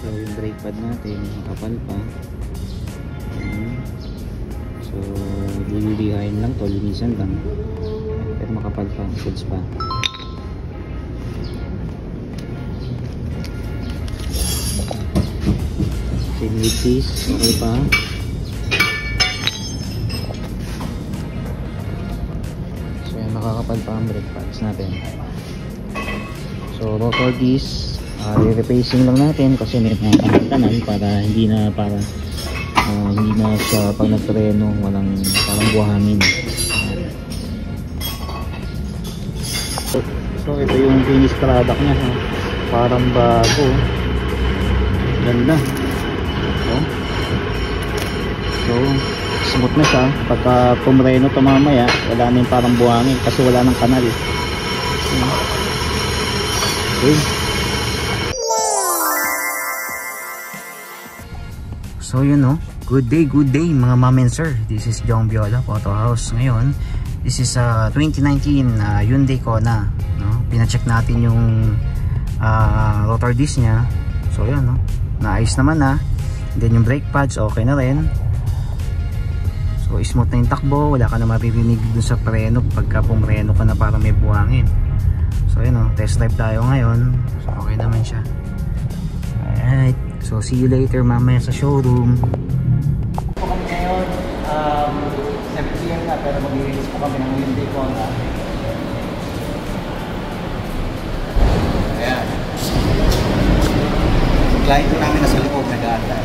So yung brake pad natin makapal pa. So lilihain lang to, linisan lang, pero makapal pa, goods pa. Chain with piece, okay pa. So yan, makakapal pa ang brake pads natin. So rotor disc, i-replacing lang natin kasi may mga kanan para hindi na siya pag nagtreno walang parang buhangin. So ito yung finished product niya, ha? Parang bago, ganda. So smooth na siya. Pagka pumreno ito mamaya wala na yung parang buhangin kasi wala ng kanal. Okay. So yun, no, good day mga ma'am and sir. This is Jong Viola Photo House. Ngayon, this is 2019 Hyundai Kona, no? Pina-check natin yung rotor disc nya. So yun, no, naayos naman na. Then yung brake pads okay na rin. So smooth na yung takbo, wala ka na maririnig dun sa preno pagka pumreno ka na para may buhangin. So yun, no, test drive tayo ngayon. So okay naman siya. Alright, so see you later mamaya sa showroom. Po kami ngayon, 7 PM na, pero mag-release po kami ng Hyundai Kona. Ayan. Yung client po namin nasa loob, nag-aantay.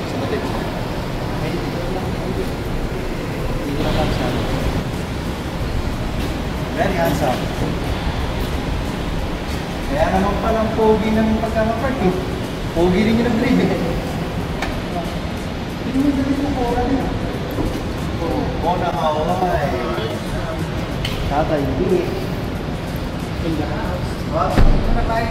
Sabatin po. Hindi na lang siya. Very handsome. Kaya naman palang pogi ng pagkakapark eh. Pogi rin yung nag-drive eh. Hindi mo dali mo Kona din. Kona Hawaii. Tatay, hindi. In the house. What? Ano na tayo?